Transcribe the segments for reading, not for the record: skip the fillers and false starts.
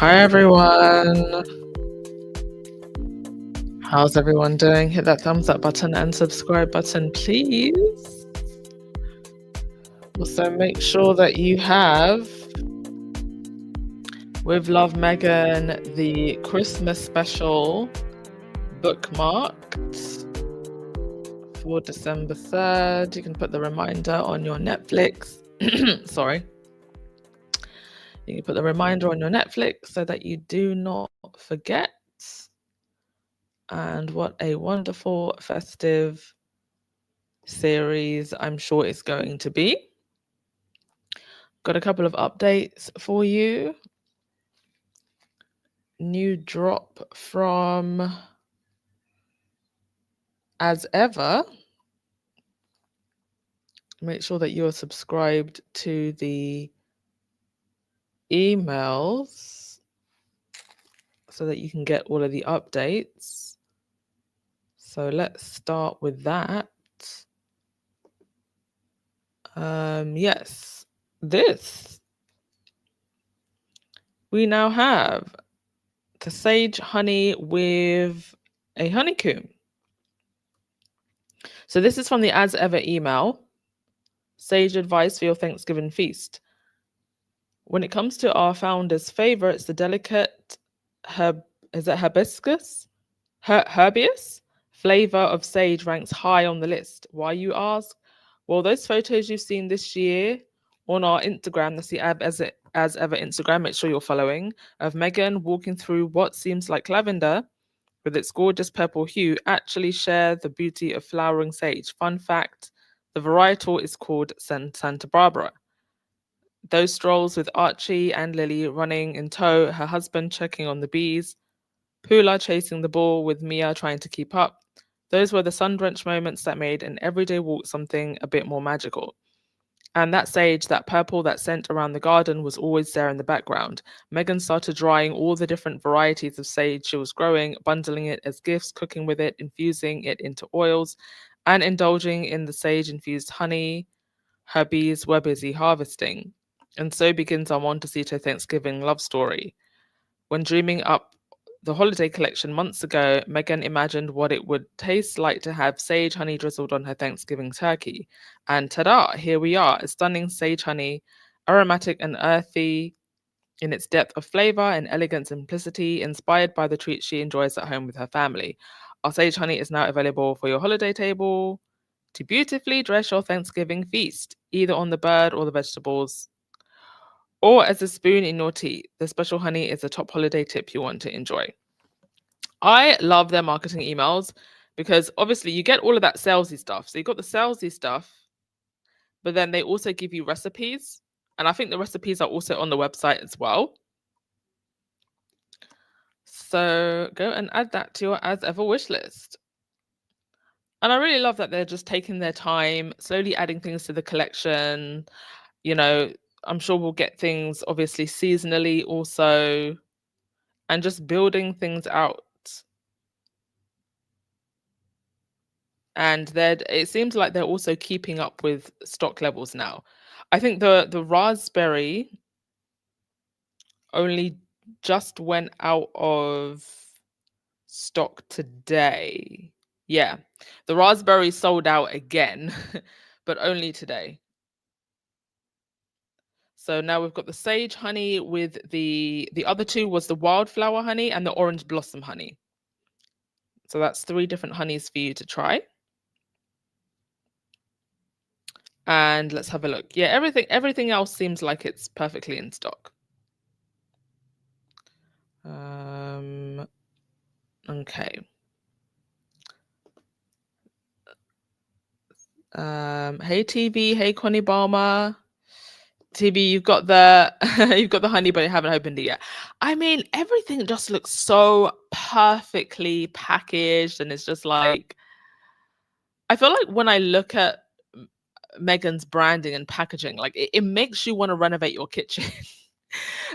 Hi everyone. How's everyone doing? Hit that thumbs up button and subscribe button, please. Also, make sure that you have With Love Meghan the Christmas special bookmarked for December 3rd. You can put the reminder on your Netflix. Sorry. You can put the reminder on your Netflix so that you do not forget. And what a wonderful festive series I'm sure it's going to be. Got a couple of updates for you. New drop from As Ever. Make sure that you're subscribed to the emails so that you can get all of the updates. So let's start with that. Yes, this. We now have the sage honey with a honeycomb. So this is from the As Ever email. Sage advice for your Thanksgiving feast. When it comes to our founder's favorites, the delicate hibiscus? Herbaceous flavor of sage ranks high on the list. Why, you ask? Well, those photos you've seen this year on our Instagram, that's the As Ever Instagram, make sure you're following, of Meghan walking through what seems like lavender with its gorgeous purple hue, actually share the beauty of flowering sage. Fun fact, the varietal is called Santa Barbara. Those strolls with Archie and Lily running in tow, her husband checking on the bees, Pula chasing the ball with Mia trying to keep up. Those were the sun-drenched moments that made an everyday walk something a bit more magical. And that sage, that purple, that scent around the garden was always there in the background. Meghan started drying all the different varieties of sage she was growing, bundling it as gifts, cooking with it, infusing it into oils, and indulging in the sage-infused honey her bees were busy harvesting. And so begins our Montecito Thanksgiving love story. When dreaming up the holiday collection months ago, Meghan imagined what it would taste like to have sage honey drizzled on her Thanksgiving turkey. And ta-da, here we are, a stunning sage honey, aromatic and earthy in its depth of flavor and elegant simplicity, inspired by the treats she enjoys at home with her family. Our sage honey is now available for your holiday table to beautifully dress your Thanksgiving feast, either on the bird or the vegetables, or as a spoon in your tea. The special honey is a top holiday tip you want to enjoy. I love their marketing emails because obviously you get all of that salesy stuff. So you got the salesy stuff, but then they also give you recipes. And I think the recipes are also on the website as well. So go and add that to your As Ever wish list. And I really love that they're just taking their time, slowly adding things to the collection. You know, I'm sure we'll get things obviously seasonally also, and just building things out. And it seems like they're also keeping up with stock levels now. I think the raspberry only just went out of stock today. Yeah, the raspberry sold out again, but only today. So now we've got the sage honey with the other two was the wildflower honey and the orange blossom honey. So that's 3 different honeys for you to try. And let's have a look. Yeah, everything else seems like it's perfectly in stock. Okay. Hey TV, hey Connie Balmer. TB, you've got the you've got the honey, but you haven't opened it yet. I mean, everything just looks so perfectly packaged, and it's just like, I feel like when I look at Meghan's branding and packaging, like it makes you want to renovate your kitchen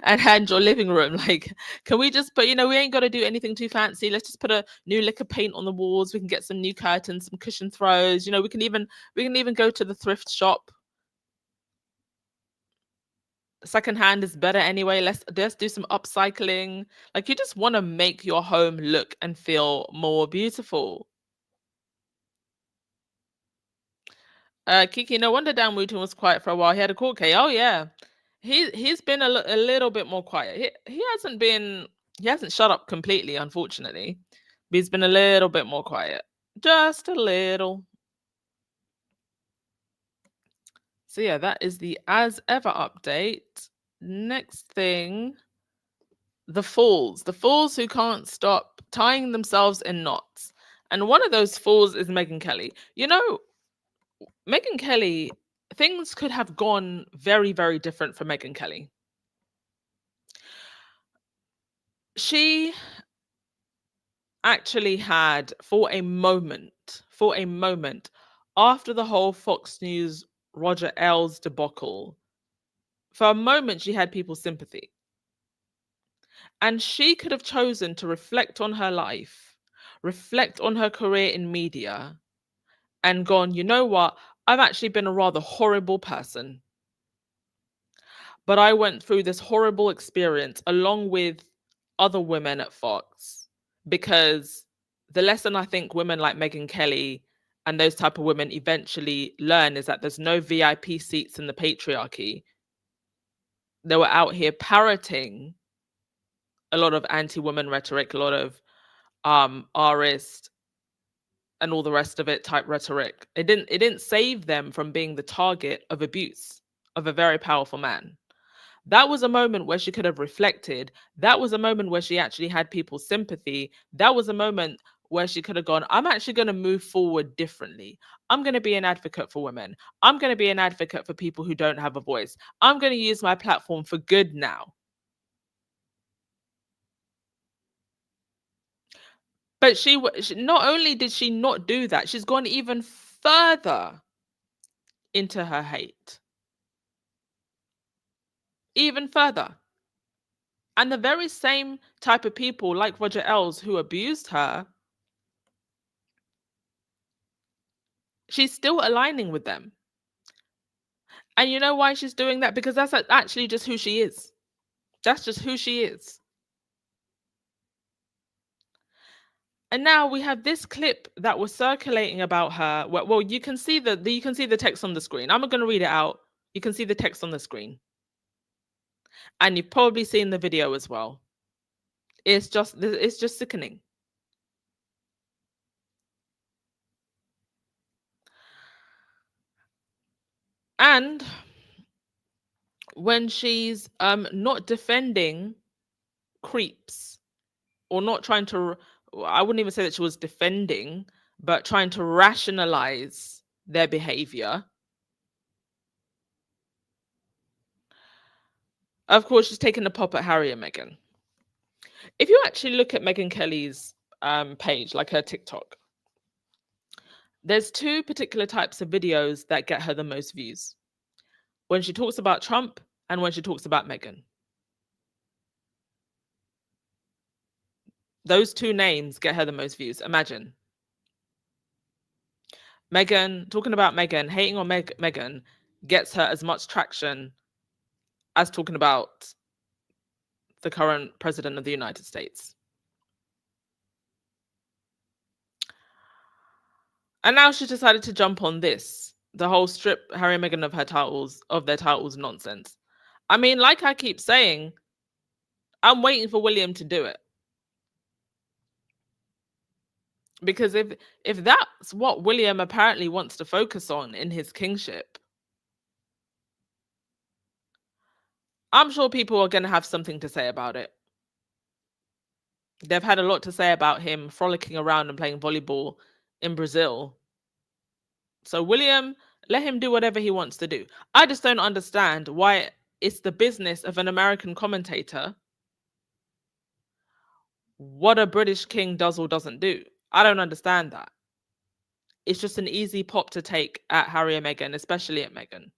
and your living room. Like, can we just put, we ain't got to do anything too fancy. Let's just put a new lick of paint on the walls. We can get some new curtains, some cushion throws. We can even go to the thrift shop. secondhand is better anyway. Let's do some upcycling. Like, you just want to make your home look and feel more beautiful. Kiki, no wonder Dan Wooton was quiet for a while. He had a court case. Oh yeah, he's been a little bit more quiet. He hasn't shut up completely, unfortunately, but he's been a little bit more quiet, just a little. So yeah, that is the as ever update. Next thing, the fools who can't stop tying themselves in knots, and one of those fools is Meghan Kelly. You know, Meghan Kelly, things could have gone very, very different for Meghan Kelly. She actually had, for a moment, after the whole Fox News Roger Ailes debacle, for a moment, she had people's sympathy. And she could have chosen to reflect on her life, reflect on her career in media, and gone, you know what? I've actually been a rather horrible person. But I went through this horrible experience along with other women at Fox, because the lesson I think women like Meghan Kelly and those type of women eventually learn is that there's no VIP seats in the patriarchy. They were out here parroting a lot of anti-woman rhetoric, a lot of arist and all the rest of it type rhetoric. It didn't save them from being the target of abuse of a very powerful man. That was a moment where she could have reflected. That was a moment where she actually had people's sympathy. That was a moment where she could have gone, I'm actually going to move forward differently. I'm going to be an advocate for women. I'm going to be an advocate for people who don't have a voice. I'm going to use my platform for good now. But she not only did she not do that, she's gone even further into her hate. Even further. And the very same type of people like Roger Ailes who abused her, she's still aligning with them. And you know why she's doing that? Because that's actually just who she is. That's just who she is. And now we have this clip that was circulating about her. Well, you can see the text on the screen. I'm not going to read it out. You can see the text on the screen. And you've probably seen the video as well. It's just sickening. And when she's not defending creeps, or not trying to, I wouldn't even say that she was defending, but trying to rationalize their behavior. Of course, she's taking a pop at Harry and Meghan. If you actually look at Meghan Kelly's page, like her TikTok, there's two particular types of videos that get her the most views. When she talks about Trump and when she talks about Meghan. Those two names get her the most views. Imagine. Meghan, talking about Meghan, hating on Meghan gets her as much traction as talking about the current president of the United States. And now she's decided to jump on this, the whole strip Harry and Meghan of their titles nonsense. I mean, like I keep saying, I'm waiting for William to do it. Because if that's what William apparently wants to focus on in his kingship, I'm sure people are going to have something to say about it. They've had a lot to say about him frolicking around and playing volleyball in Brazil. So William, let him do whatever he wants to do. I just don't understand why it's the business of an American commentator what a British king does or doesn't do. I don't understand that. It's just an easy pop to take at Harry and Meghan, especially at Meghan.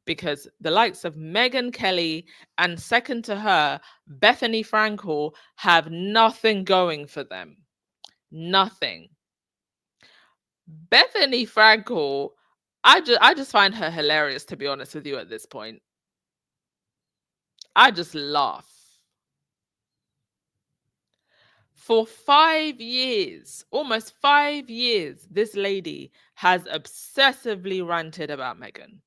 Because the likes of Meghan Kelly and second to her, Bethany Frankel, have nothing going for them. Nothing. Bethany Frankel, I just find her hilarious, to be honest with you, at this point. I just laugh. For 5 years, almost 5 years, this lady has obsessively ranted about Meghan.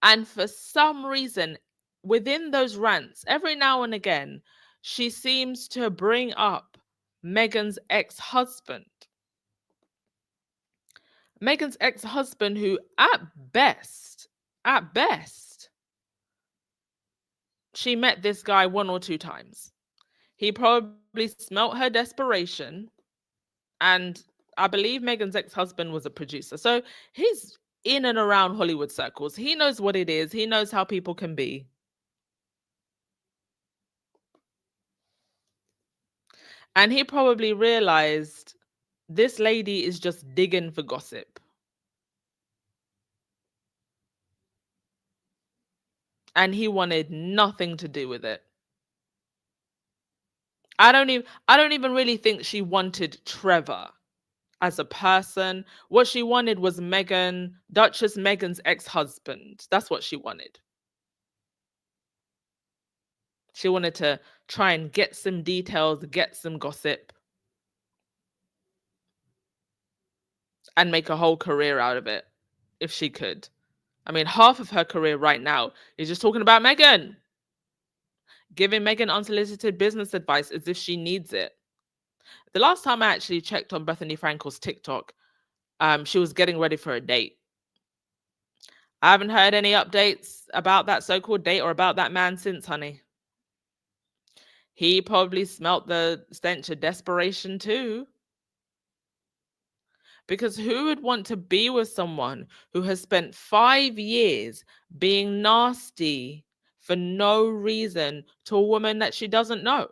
And for some reason, within those rants, every now and again, she seems to bring up Meghan's ex-husband. Meghan's ex-husband, who at best, she met this guy 1 or 2 times. He probably smelt her desperation. And I believe Meghan's ex-husband was a producer. So he's in and around Hollywood circles. He knows what it is. He knows how people can be. And he probably realized this lady is just digging for gossip. And he wanted nothing to do with it. I don't even really think she wanted Trevor as a person. What she wanted was Duchess Meghan's ex-husband. That's what she wanted. She wanted to try and get some details, get some gossip, and make a whole career out of it if she could. I mean, half of her career right now is just talking about Meghan, giving Meghan unsolicited business advice as if she needs it. The last time I actually checked on Bethany Frankel's TikTok, she was getting ready for a date. I haven't heard any updates about that so-called date or about that man since, honey. He probably smelt the stench of desperation too. Because who would want to be with someone who has spent 5 years being nasty for no reason to a woman that she doesn't know?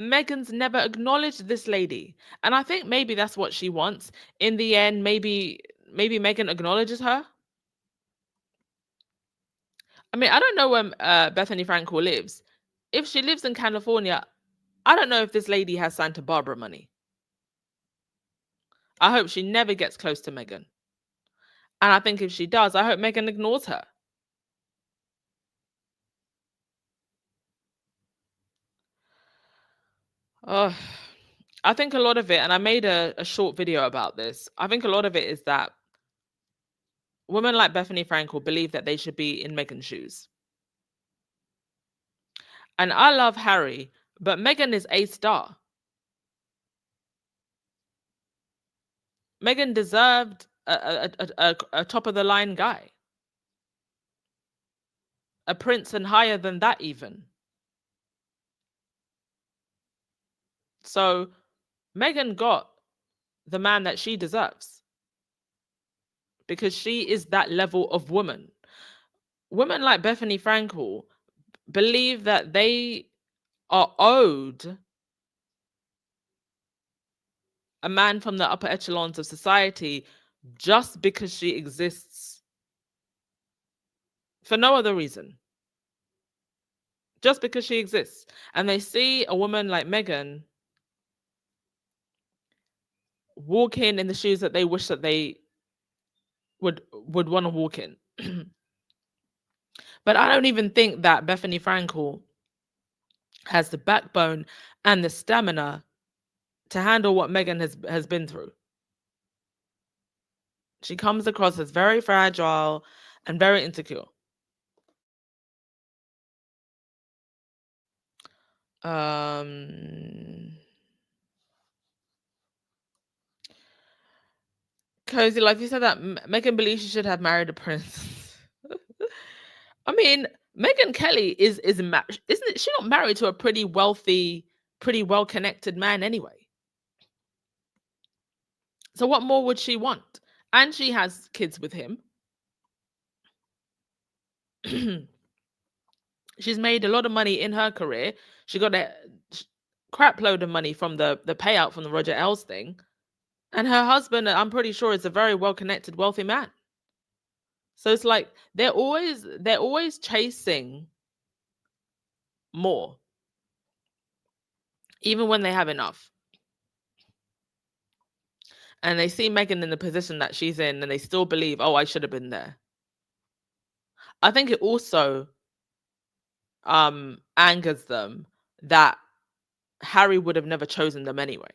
Meghan's never acknowledged this lady. And I think maybe that's what she wants. In the end, maybe Meghan acknowledges her. I mean, I don't know where Bethany Frankel lives. If she lives in California, I don't know if this lady has Santa Barbara money. I hope she never gets close to Meghan. And I think if she does, I hope Meghan ignores her. Oh, I think a lot of it, and I made a short video about this. I think a lot of it is that women like Bethany Frankel believe that they should be in Meghan's shoes. And I love Harry, but Meghan is a star. Meghan deserved a top of the line guy, a prince and higher than that even. So Meghan got the man that she deserves because she is that level of woman. Women like Bethany Frankel believe that they are owed a man from the upper echelons of society just because she exists, for no other reason. Just because she exists. And they see a woman like Meghan walk in the shoes that they wish that they would want to walk in. But I don't even think that Bethany Frankel has the backbone and the stamina to handle what Meghan has been through. She comes across as very fragile and very insecure. Cozy Life, you said that Meghan believes she should have married a prince. I mean, Meghan Kelly isn't she not married to a pretty wealthy, pretty well-connected man anyway? So what more would she want? And she has kids with him. She's made a lot of money in her career. She got a crap load of money from the payout from the Roger Ailes thing. And her husband, I'm pretty sure, is a very well-connected, wealthy man. So it's like they're always chasing more, even when they have enough. And they see Meghan in the position that she's in, and they still believe, oh, I should have been there. I think it also angers them that Harry would have never chosen them anyway.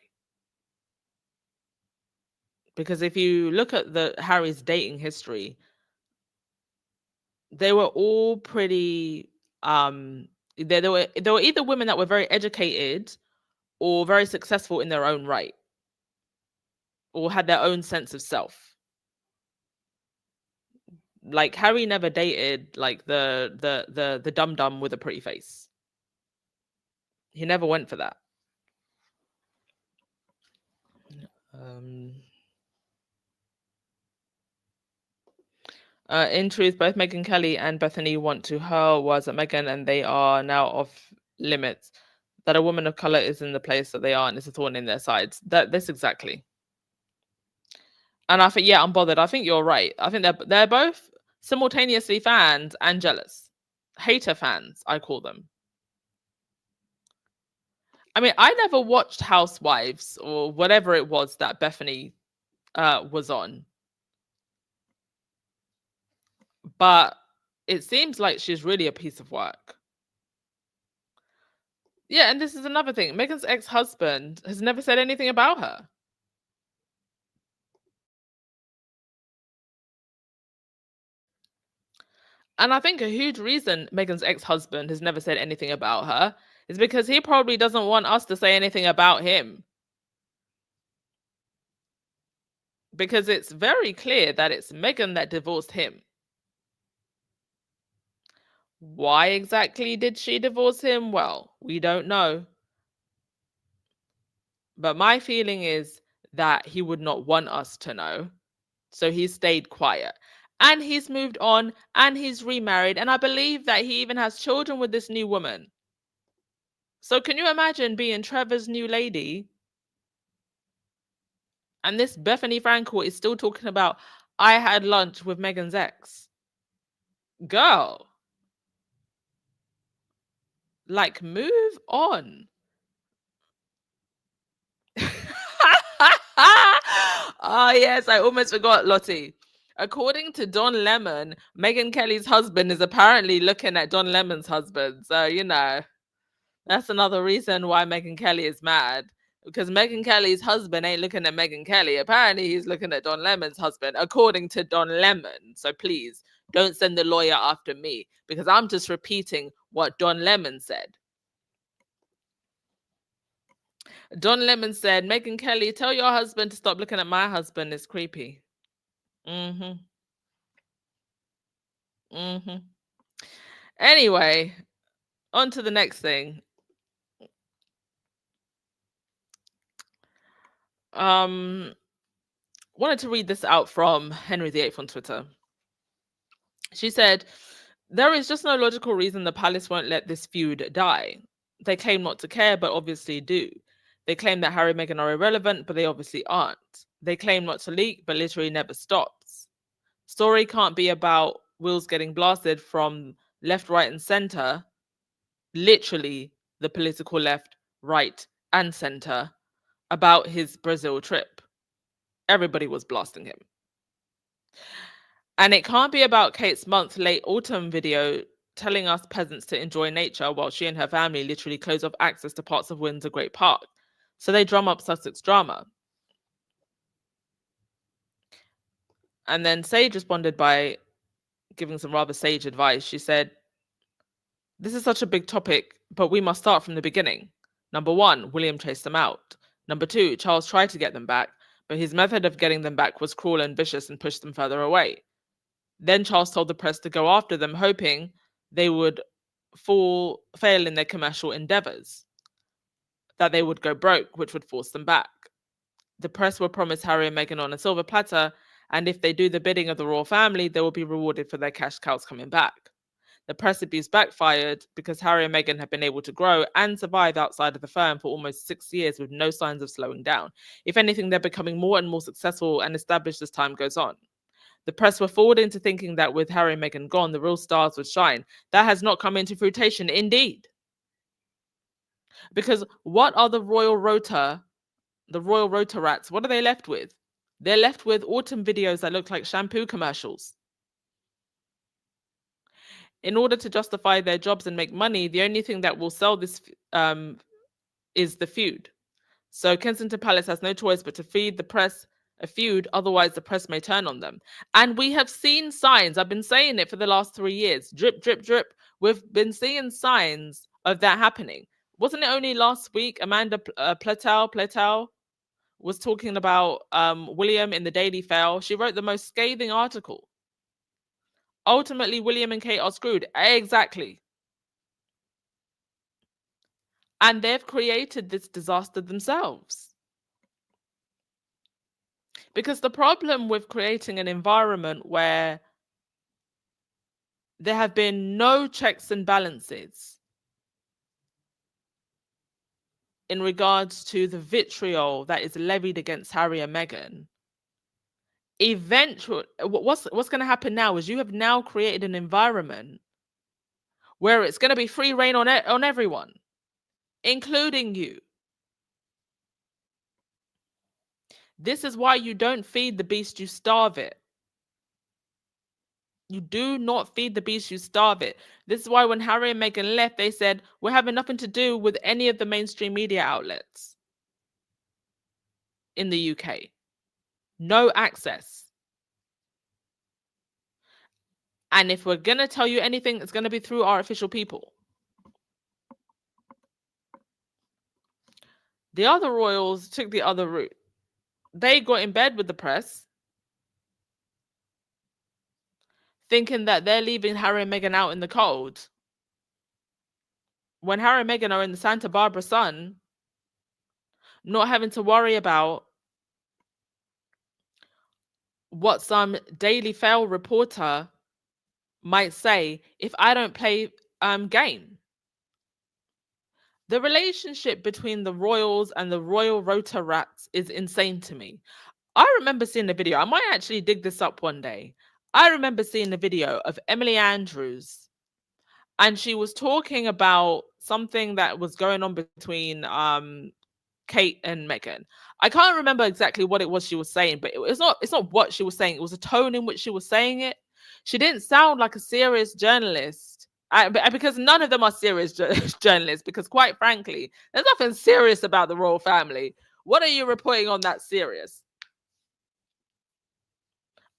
Because if you look at Harry's dating history, they were all pretty there were either women that were very educated or very successful in their own right or had their own sense of self. Like Harry never dated like the dum dum with a pretty face. He never went for that. Um in truth, both Meghan Kelly and Bethany want to hurl words at Meghan, and they are now off limits. That a woman of color is in the place that they are and is a thorn in their sides. This exactly. And I think, yeah, I'm bothered. I think you're right. I think they're both simultaneously fans and jealous. Hater fans, I call them. I mean, I never watched Housewives or whatever it was that Bethany was on. But it seems like she's really a piece of work. Yeah, and this is another thing. Meghan's ex-husband has never said anything about her. And I think a huge reason Meghan's ex-husband has never said anything about her is because he probably doesn't want us to say anything about him. Because it's very clear that it's Meghan that divorced him. Why exactly did she divorce him? Well, we don't know. But my feeling is that he would not want us to know. So he stayed quiet. And he's moved on and he's remarried. And I believe that he even has children with this new woman. So can you imagine being Trevor's new lady? And this Bethany Frankel is still talking about, I had lunch with Meghan's ex. Girl. Like, move on. Oh, yes, I almost forgot, Lottie. According to Don Lemon, Meghan Kelly's husband is apparently looking at Don Lemon's husband. So, that's another reason why Meghan Kelly is mad. Because Meghan Kelly's husband ain't looking at Meghan Kelly. Apparently, he's looking at Don Lemon's husband, according to Don Lemon. So please, don't send the lawyer after me. Because I'm just repeating what Don Lemon said. Don Lemon said, Meghan Kelly, tell your husband to stop looking at my husband. It's creepy. Mm-hmm. Mm-hmm. Anyway, on to the next thing. Wanted to read this out from Henry VIII on Twitter. She said, there is just no logical reason the palace won't let this feud die. They claim not to care, but obviously do. They claim that Harry and Meghan are irrelevant, but they obviously aren't. They claim not to leak, but literally never stops. Story can't be about Wills getting blasted from left, right, and center. Literally the political left, right, and center about his Brazil trip. Everybody was blasting him. And it can't be about Kate's late autumn video telling us peasants to enjoy nature while she and her family literally close off access to parts of Windsor Great Park. So they drum up Sussex drama. And then Sage responded by giving some rather sage advice. She said, this is such a big topic, but we must start from the beginning. Number 1, William chased them out. Number 2, Charles tried to get them back, but his method of getting them back was cruel and vicious and pushed them further away. Then Charles told the press to go after them, hoping they would fail in their commercial endeavors, that they would go broke, which would force them back. The press will promise Harry and Meghan on a silver platter, and if they do the bidding of the royal family, they will be rewarded for their cash cows coming back. The press abuse backfired because Harry and Meghan have been able to grow and survive outside of the firm for almost 6 years with no signs of slowing down. If anything, they're becoming more and more successful and established as time goes on. The press were fooled into thinking that with Harry and Meghan gone, the real stars would shine. That has not come into fruition, indeed. Because what are the royal rota rats? What are they left with? They're left with autumn videos that look like shampoo commercials. In order to justify their jobs and make money, the only thing that will sell this is the feud. So Kensington Palace has no choice but to feed the press a feud, otherwise the press may turn on them. And we have seen signs, I've been saying it for the last 3 years, drip, drip, drip. We've been seeing signs of that happening. Wasn't it only last week Amanda Platel was talking about William in the Daily Fail? She wrote the most scathing article. Ultimately, William and Kate are screwed. Exactly. And they've created this disaster themselves. Because the problem with creating an environment where there have been no checks and balances in regards to the vitriol that is levied against Harry and Meghan, eventually, what's going to happen now is you have now created an environment where it's going to be free reign on everyone, including you. This is why you don't feed the beast, you starve it. You do not feed the beast, you starve it. This is why when Harry and Meghan left, they said, we're having nothing to do with any of the mainstream media outlets in the UK. No access. And if we're going to tell you anything, it's going to be through our official people. The other royals took the other route. They got in bed with the press, thinking that they're leaving Harry and Meghan out in the cold. When Harry and Meghan are in the Santa Barbara sun, not having to worry about what some Daily Fail reporter might say if I don't play game. The relationship between the royals and the royal rota rats is insane to me. I remember seeing a video. I might actually dig this up one day. I remember seeing a video of Emily Andrews, and she was talking about something that was going on between Kate and Meghan. I can't remember exactly what it was she was saying, but it's not what she was saying. It was a tone in which she was saying it. She didn't sound like a serious journalist. Because none of them are serious journalists, because quite frankly, there's nothing serious about the royal family. What are you reporting on that serious?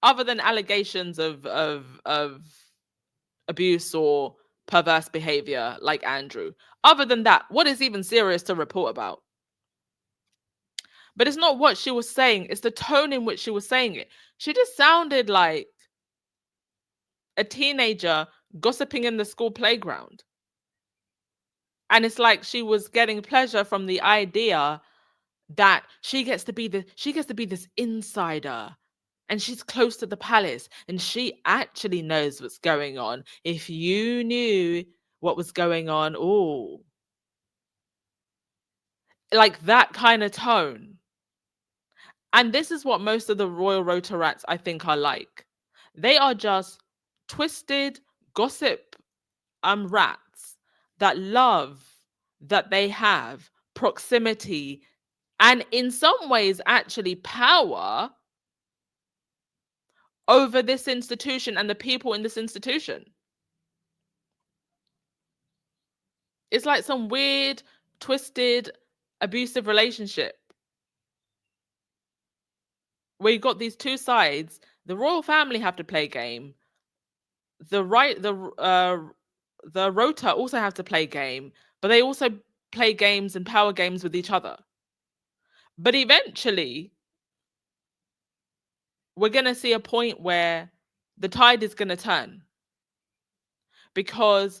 Other than allegations of abuse or perverse behavior like Andrew. Other than that, what is even serious to report about? But it's not what she was saying, it's the tone in which she was saying it. She just sounded like a teenager gossiping in the school playground. And it's like she was getting pleasure from the idea that she gets to be this insider, and she's close to the palace, and she actually knows what's going on. If you knew what was going on, oh, like that kind of tone. And this is what most of the royal rota rats, I think, are like. They are just twisted gossip rats that love that they have proximity and in some ways actually power over this institution and the people in this institution. It's like some weird, twisted, abusive relationship where you got these two sides. The royal family have to play game. The rota also have to play game, but they also play games and power games with each other. But eventually, we're going to see a point where the tide is going to turn. Because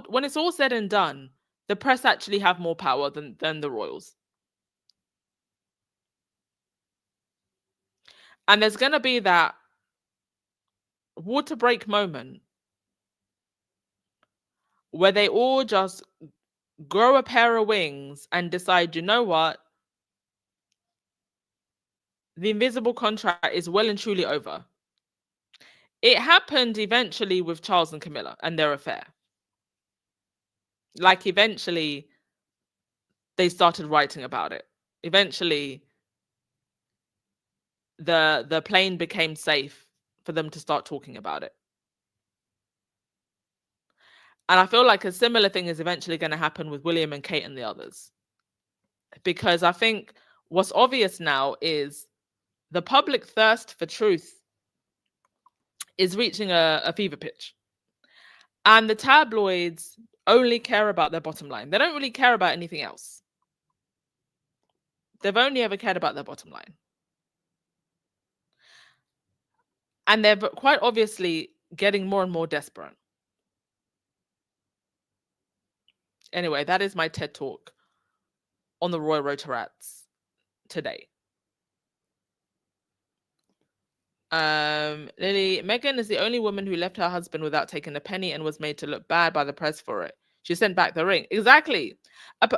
when it's all said and done, the press actually have more power than the royals. And there's going to be that water break moment where they all just grow a pair of wings and decide, you know what? The invisible contract is well and truly over. It happened eventually with Charles and Camilla and their affair. Like, eventually, they started writing about it. Eventually, the plane became safe for them to start talking about it. And I feel like a similar thing is eventually going to happen with William and Kate and the others. Because I think what's obvious now is the public thirst for truth is reaching a fever pitch. And the tabloids only care about their bottom line. They don't really care about anything else. They've only ever cared about their bottom line. And they're quite obviously getting more and more desperate. Anyway, that is my TED Talk on the Royal Rotarats today. Lily, Meghan is the only woman who left her husband without taking a penny and was made to look bad by the press for it. She sent back the ring. Exactly.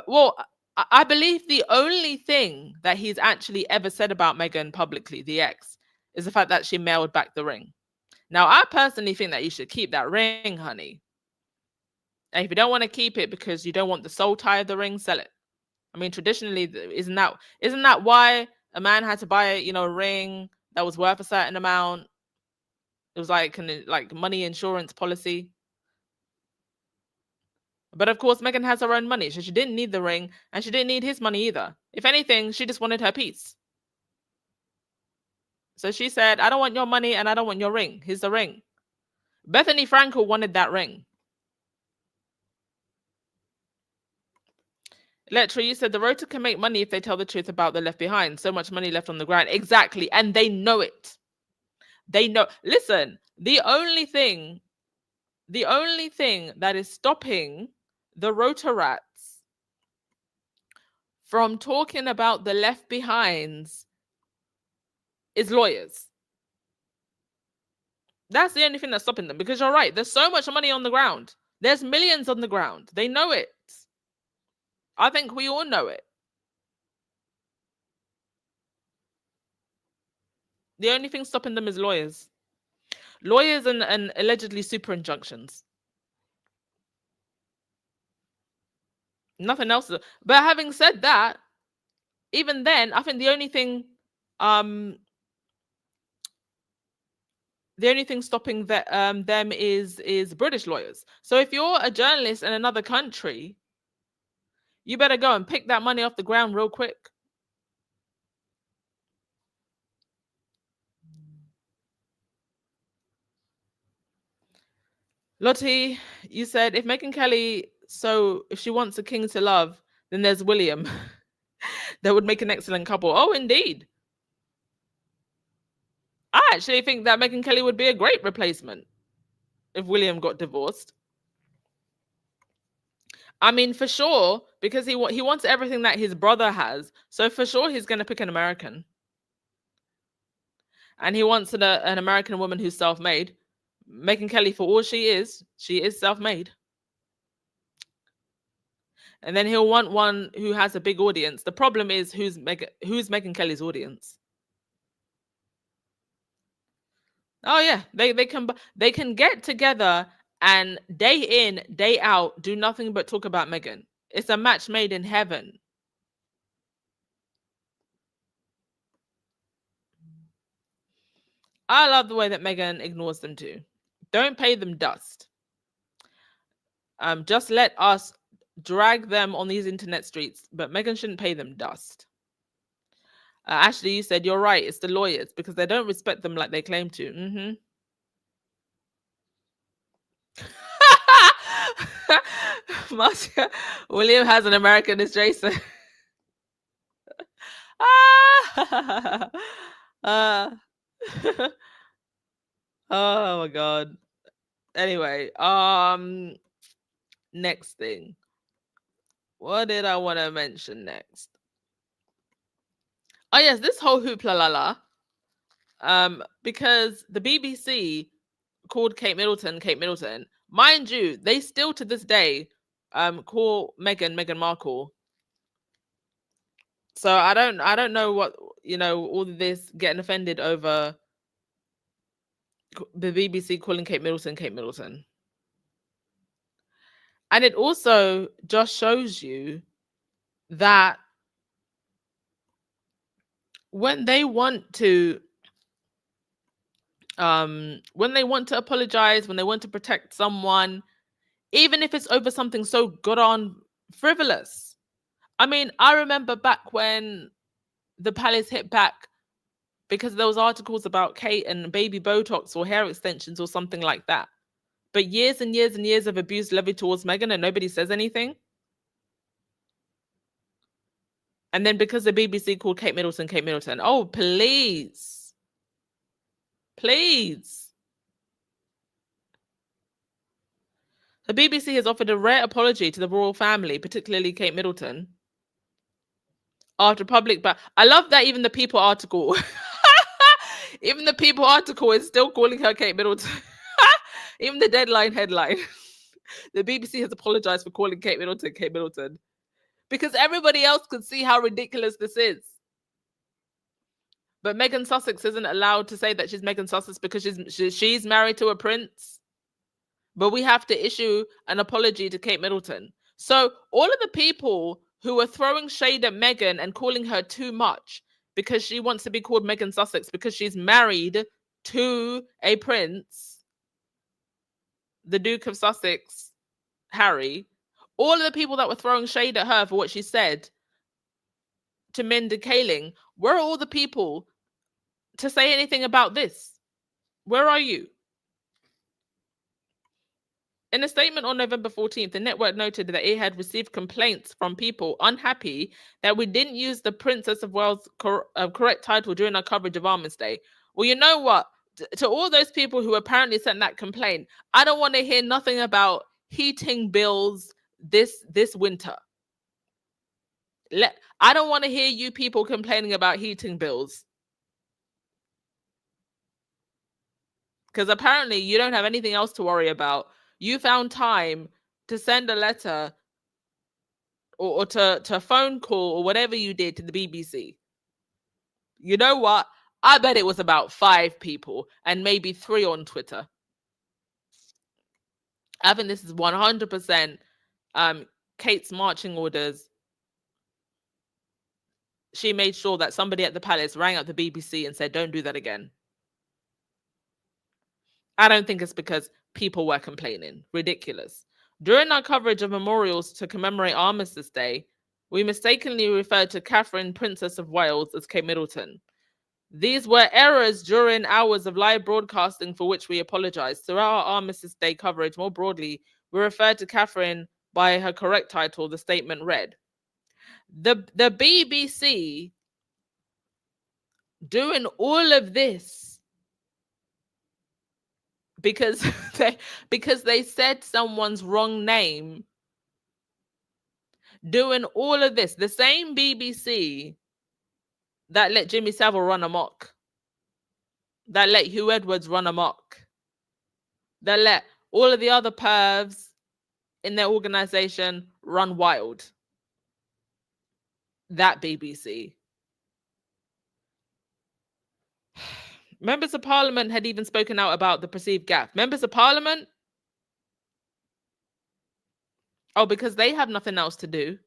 Well, I believe the only thing that he's actually ever said about Meghan publicly, the ex, is the fact that she mailed back the ring. Now, I personally think that you should keep that ring, honey. And if you don't want to keep it because you don't want the soul tie of the ring, sell it. I mean, traditionally, isn't that why a man had to buy a ring that was worth a certain amount? It was like money insurance policy. But of course, Meghan has her own money, so she didn't need the ring, and she didn't need his money either. If anything, she just wanted her peace. So she said, I don't want your money and I don't want your ring. Here's the ring. Bethany Frankel wanted that ring. Electra, you said the Rota can make money if they tell the truth about the left behind. So much money left on the ground. Exactly. And they know it. They know. Listen, the only thing that is stopping the Rotarats from talking about the left behinds is lawyers. That's the only thing that's stopping them, because you're right. There's so much money on the ground. There's millions on the ground. They know it. I think we all know it. The only thing stopping them is lawyers. Lawyers and allegedly super injunctions. Nothing else. But having said that, even then, I think the only thing stopping them is British lawyers. So if you're a journalist in another country, you better go and pick that money off the ground real quick. Lottie, you said if Meghan Kelly, so if she wants a king to love, then there's William. That would make an excellent couple. Oh, indeed. I actually think that Meghan Kelly would be a great replacement if William got divorced. I mean, for sure, because he wants everything that his brother has. So for sure, he's going to pick an American. And he wants an American woman who's self-made. Meghan Kelly, for all she is self-made. And then he'll want one who has a big audience. The problem is who's Meghan Kelly's audience? Oh yeah, they can get together and day in, day out do nothing but talk about Meghan. It's a match made in heaven. I love the way that Meghan ignores them too. Don't pay them dust. Just let us drag them on these internet streets, but Meghan shouldn't pay them dust. Ashley, you said you're right. It's the lawyers because they don't respect them like they claim to. Marcia, William has an American as Jason. Oh my god. Anyway, next thing. What did I want to mention next? Oh yes, this whole hoopla la. Because the BBC called Kate Middleton. Mind you, they still to this day call Meghan Markle. So I don't know what, all of this getting offended over the BBC calling Kate Middleton. And it also just shows you that when they want to apologize, when they want to protect someone, even if it's over something so good on frivolous. I mean, I remember back when the palace hit back because there was articles about Kate and baby Botox or hair extensions or something like that. But years and years and years of abuse levied towards Meghan and nobody says anything. And then because the BBC called Kate Middleton, oh, please. Please. The BBC has offered a rare apology to the royal family, particularly Kate Middleton, after public. But I love that even the People article, even the People article is still calling her Kate Middleton. Even the Deadline headline, the BBC has apologized for calling Kate Middleton, because everybody else could see how ridiculous this is. But Meghan Sussex isn't allowed to say that she's Meghan Sussex because she's married to a prince. But we have to issue an apology to Kate Middleton. So all of the people who are throwing shade at Meghan and calling her too much because she wants to be called Meghan Sussex because she's married to a prince, the Duke of Sussex, Harry, all of the people that were throwing shade at her for what she said to Mindy Kaling, where are all the people to say anything about this? Where are you? In a statement on November 14th, the network noted that it had received complaints from people unhappy that we didn't use the Princess of Wales correct title during our coverage of Armistice Day. Well, you know what? To all those people who apparently sent that complaint, I don't want to hear nothing about heating bills this winter. I don't want to hear you people complaining about heating bills. Because apparently you don't have anything else to worry about. You found time to send a letter or to phone call or whatever you did to the BBC. You know what? I bet it was about 5 people and maybe 3 on Twitter. I think this is 100% Kate's marching orders. She made sure that somebody at the palace rang up the BBC and said, don't do that again. I don't think it's because people were complaining. Ridiculous. During our coverage of memorials to commemorate Armistice Day, we mistakenly referred to Catherine, Princess of Wales, as Kate Middleton. These were errors during hours of live broadcasting for which we apologize. Throughout our Armistice Day coverage, more broadly, we referred to Catherine by her correct title, the statement read. The BBC doing all of this because they said someone's wrong name, doing all of this, the same BBC that let Jimmy Savile run amok, that let Hugh Edwards run amok, that let all of the other pervs in their organization run wild. That BBC. Members of Parliament had even spoken out about the perceived gaffe. Members of Parliament? Oh, because they have nothing else to do.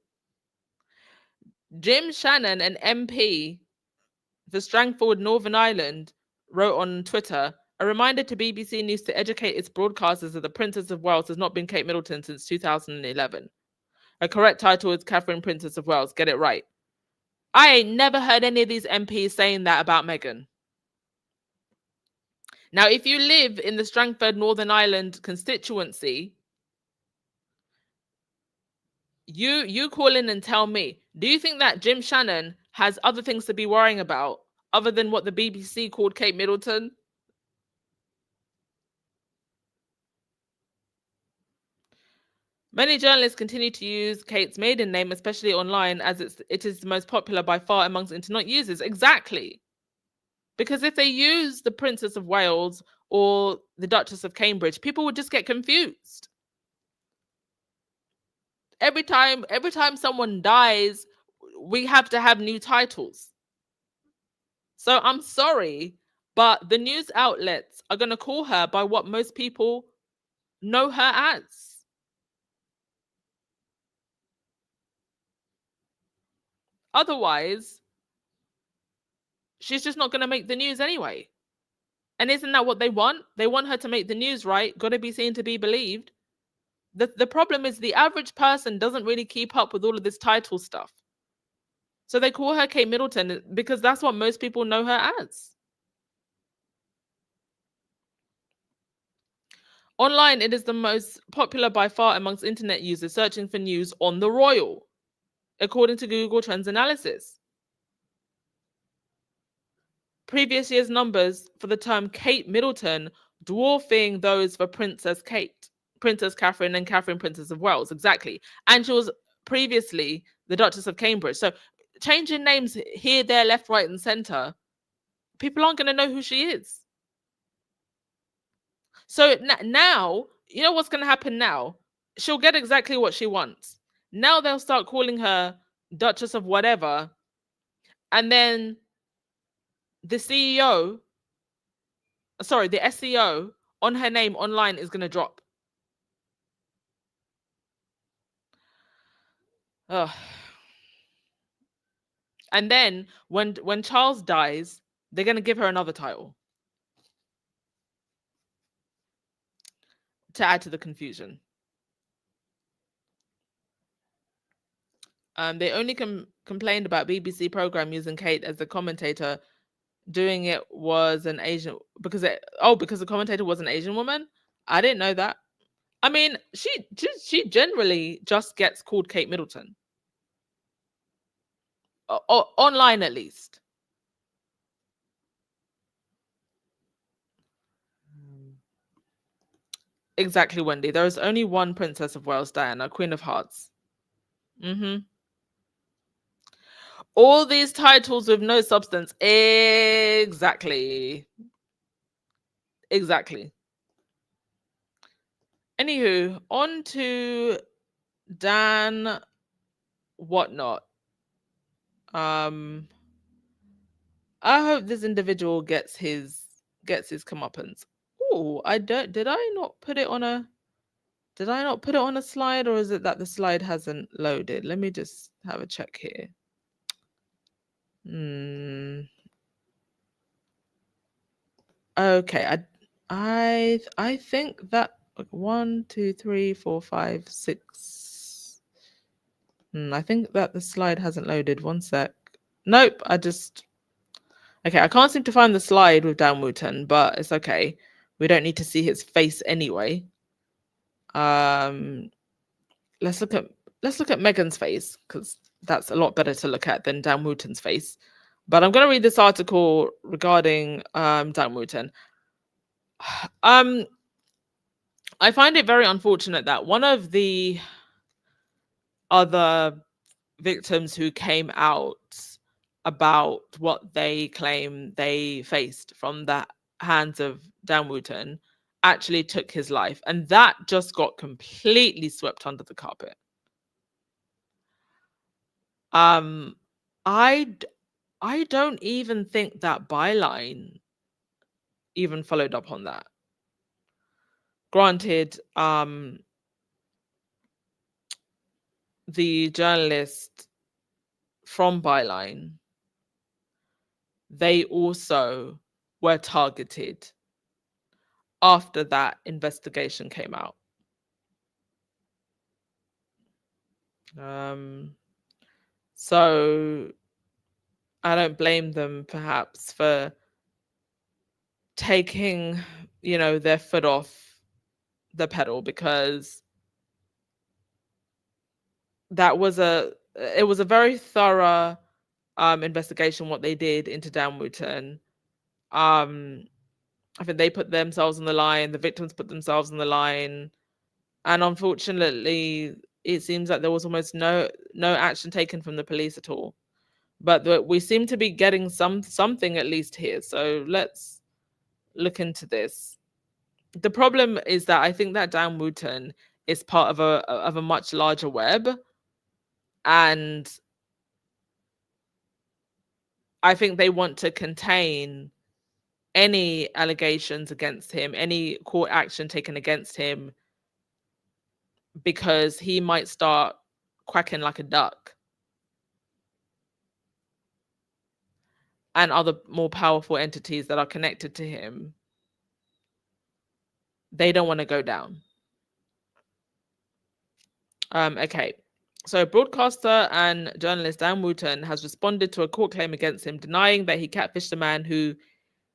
Jim Shannon, an MP for Strangford, Northern Ireland, wrote on Twitter, a reminder to BBC News to educate its broadcasters that the Princess of Wales has not been Kate Middleton since 2011. A correct title is Catherine, Princess of Wales. Get it right. I ain't never heard any of these MPs saying that about Meghan. Now, if you live in the Strangford, Northern Ireland constituency, you call in and tell me, do you think that Jim Shannon has other things to be worrying about other than what the BBC called Kate Middleton? Many journalists continue to use Kate's maiden name, especially online, as it is the most popular by far amongst internet users. Exactly. Because if they use the Princess of Wales or the Duchess of Cambridge, people would just get confused. Every time someone dies, we have to have new titles. So I'm sorry, but the news outlets are going to call her by what most people know her as. Otherwise, she's just not going to make the news anyway. And isn't that what they want? They want her to make the news, right? Got to be seen to be believed. The problem is the average person doesn't really keep up with all of this title stuff. So they call her Kate Middleton because that's what most people know her as. Online, it is the most popular by far amongst internet users searching for news on the royal, according to Google Trends analysis. Previous year's numbers for the term Kate Middleton dwarfing those for Princess Kate, Princess Catherine, and Catherine, Princess of Wales. Exactly. And she was previously the Duchess of Cambridge. So changing names here, there, left, right, and center, people aren't going to know who she is. So now, you know what's going to happen now? She'll get exactly what she wants. Now they'll start calling her Duchess of whatever. And then the SEO on her name online is going to drop. Ugh. And then when Charles dies, they're going to give her another title to add to the confusion. They only complained about BBC program using Kate as the commentator. Doing it was an Asian because the commentator was an Asian woman. I didn't know that. I mean, she generally just gets called Kate Middleton, online at least. Exactly, Wendy. There is only one Princess of Wales, Diana, Queen of Hearts. All these titles with no substance. Exactly. Anywho, on to Dan Whatnot. I hope this individual gets his comeuppance. Oh, did I not put it on a slide, or is it that the slide hasn't loaded? Let me just have a check here. Okay, I think that 1, 2, 3, 4, 5, 6. I think that the slide hasn't loaded. One sec. Nope, okay, I can't seem to find the slide with Dan Wooton, but it's okay. We don't need to see his face anyway. Let's look at Meghan's face, because that's a lot better to look at than Dan Wooton's face. But I'm going to read this article regarding Dan Wooton. I find it very unfortunate that one of the other victims who came out about what they claim they faced from the hands of Dan Wooton actually took his life, and that just got completely swept under the carpet. I don't even think that byline even followed up on that. Granted, the journalist from Byline, they also were targeted after that investigation came out. So I don't blame them perhaps for taking, their foot off the pedal, because it was a very thorough investigation what they did into Dan Wooton. I think they put themselves on the line, the victims put themselves on the line, and unfortunately it seems like there was almost no action taken from the police at all. But we seem to be getting something at least here, so let's look into this. The problem is that I think that Dan Wooton is part of a much larger web, and I think they want to contain any allegations against him, any court action taken against him, because he might start quacking like a duck, and other more powerful entities that are connected to him, they don't want to go down. Okay. So broadcaster and journalist Dan Wooton has responded to a court claim against him, denying that he catfished a man who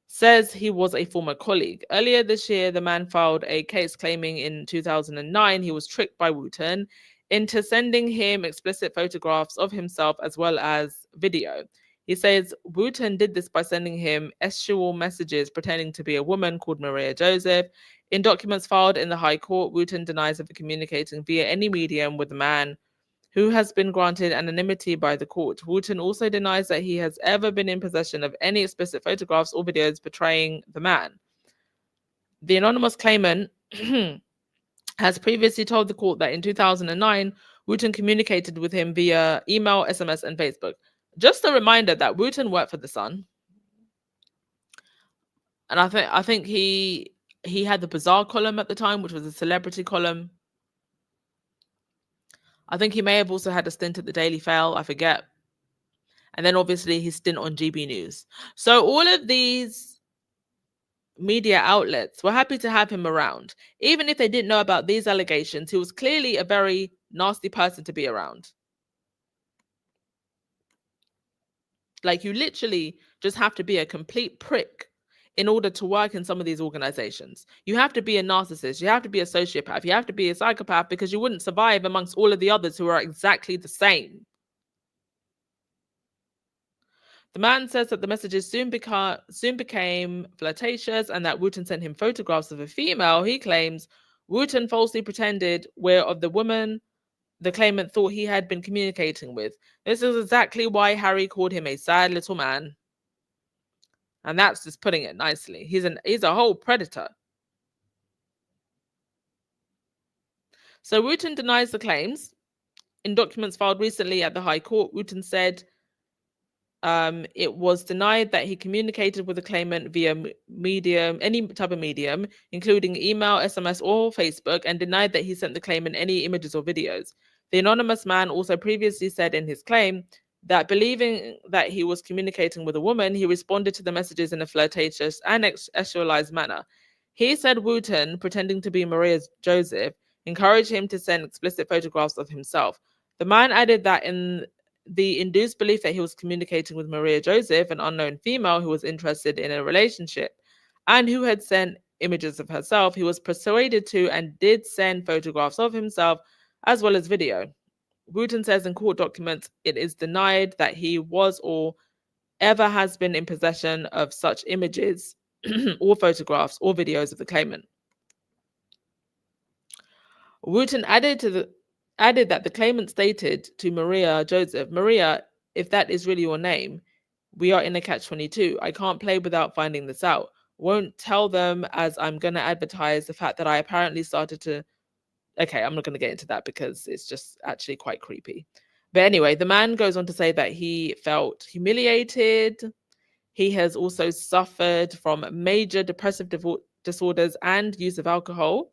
says he was a former colleague. Earlier this year, the man filed a case claiming in 2009 he was tricked by Wooton into sending him explicit photographs of himself as well as video. He says Wooton did this by sending him sexual messages pretending to be a woman called Maria Joseph. In documents filed in the High Court, Wooton denies ever communicating via any medium with the man who has been granted anonymity by the court. Wooton also denies that he has ever been in possession of any explicit photographs or videos portraying the man. The anonymous claimant has previously told the court that in 2009, Wooton communicated with him via email, SMS, and Facebook. Just a reminder that Wooton worked for The Sun. And I think he had the Bazaar column at the time, which was a celebrity column. I think he may have also had a stint at the Daily Fail, I forget. And then obviously his stint on GB News. So all of these media outlets were happy to have him around. Even if they didn't know about these allegations, he was clearly a very nasty person to be around. Like, you literally just have to be a complete prick in order to work in some of these organizations. You have to be a narcissist. You have to be a sociopath. You have to be a psychopath, because you wouldn't survive amongst all of the others who are exactly the same. The man says that the messages soon became flirtatious and that Wooton sent him photographs of a female. He claims Wooton falsely pretended were of the woman the claimant thought he had been communicating with. This is exactly why Harry called him a sad little man. And that's just putting it nicely. He's a whole predator. So Wooton denies the claims. In documents filed recently at the High Court, Wooton said it was denied that he communicated with the claimant via medium, any type of medium, including email, SMS, or Facebook, and denied that he sent the claimant any images or videos. The anonymous man also previously said in his claim that, believing that he was communicating with a woman, he responded to the messages in a flirtatious and sexualized manner. He said Wooton, pretending to be Maria Joseph, encouraged him to send explicit photographs of himself. The man added that in the induced belief that he was communicating with Maria Joseph, an unknown female who was interested in a relationship and who had sent images of herself, he was persuaded to and did send photographs of himself as well as video. Wooton says in court documents it is denied that he was or ever has been in possession of such images or photographs or videos of the claimant. Wooton added that the claimant stated to Maria Joseph, "Maria, if that is really your name, we are in a catch-22. I can't play without finding this out. Won't tell them, as I'm going to advertise the fact that I apparently started to..." Okay, I'm not going to get into that because it's just actually quite creepy. But anyway, the man goes on to say that he felt humiliated. He has also suffered from major depressive disorders and use of alcohol.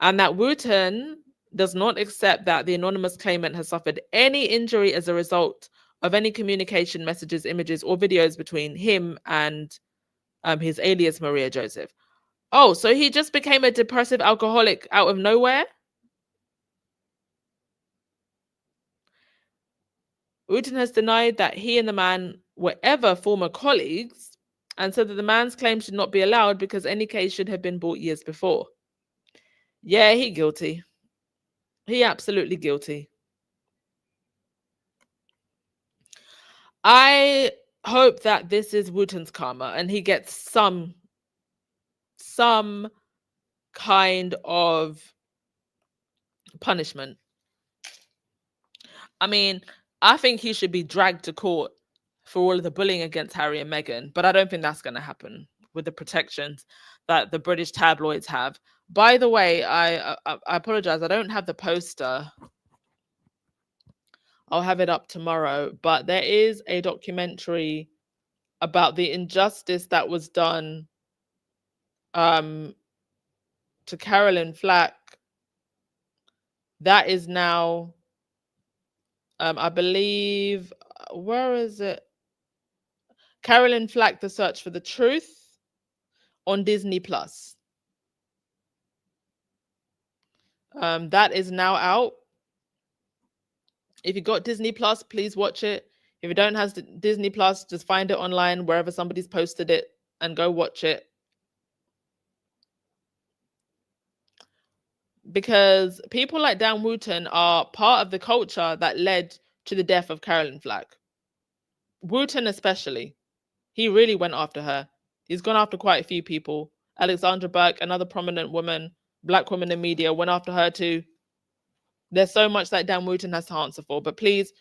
And that Wooton does not accept that the anonymous claimant has suffered any injury as a result of any communication, messages, images, or videos between him and his alias Maria Joseph. Oh, so he just became a depressive alcoholic out of nowhere? Wooton has denied that he and the man were ever former colleagues and said that the man's claim should not be allowed because any case should have been brought years before. Yeah, he guilty. He absolutely guilty. I hope that this is Wooton's karma and he gets some kind of punishment. I mean, I think he should be dragged to court for all of the bullying against Harry and Meghan, but I don't think that's going to happen with the protections that the British tabloids have. By the way, I apologize. I don't have the poster. I'll have it up tomorrow, but there is a documentary about the injustice that was done to Carolyn Flack. That is now, I believe, where is it? Carolyn Flack, The Search for the Truth, on Disney Plus. That is now out. If you got Disney Plus, please watch it. If you don't have Disney Plus, just find it online wherever somebody's posted it and go watch it. Because people like Dan Wooton are part of the culture that led to the death of Carolyn Flack. Wooton especially. He really went after her. He's gone after quite a few people. Alexandra Burke, another prominent woman, black woman in media, went after her too. There's so much that Dan Wooton has to answer for. But please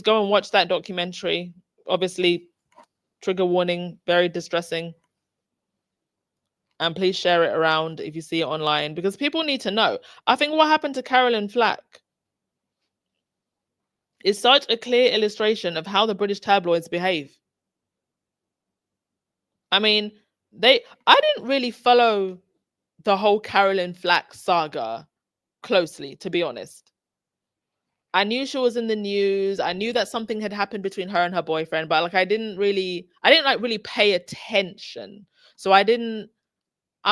go and watch that documentary. Obviously, trigger warning, very distressing. And please share it around if you see it online, because people need to know. I think what happened to Carolyn Flack is such a clear illustration of how the British tabloids behave. I mean, I didn't really follow the whole Carolyn Flack saga closely, to be honest. I knew she was in the news. I knew that something had happened between her and her boyfriend, but like I didn't really pay attention. So I'm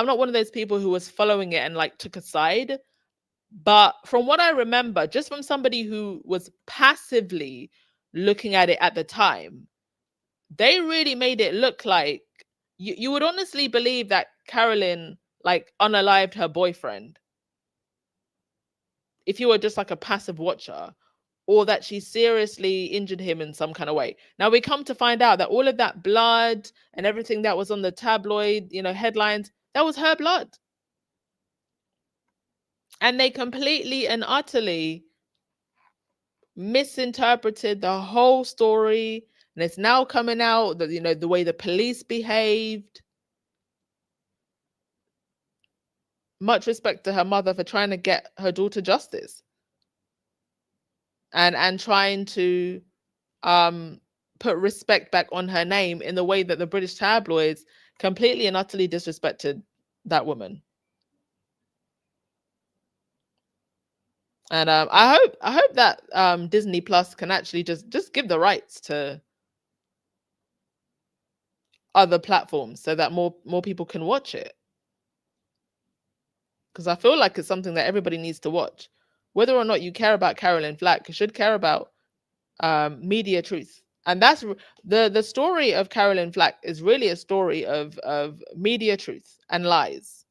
not one of those people who was following it and like took a side. But from what I remember, just from somebody who was passively looking at it at the time, they really made it look like you would honestly believe that Carolyn like unalived her boyfriend if you were just like a passive watcher, or that she seriously injured him in some kind of way. Now we come to find out that all of that blood and everything that was on the tabloid, headlines, that was her blood. And they completely and utterly misinterpreted the whole story. And it's now coming out that, the way the police behaved. Much respect to her mother for trying to get her daughter justice. And trying to put respect back on her name in the way that the British tabloids completely and utterly disrespected that woman. And I hope that Disney Plus can actually just give the rights to other platforms so that more people can watch it. Because I feel like it's something that everybody needs to watch. Whether or not you care about Carolyn Flack, you should care about media truth. And that's the story of Carolyn Flack is really a story of media truth and lies.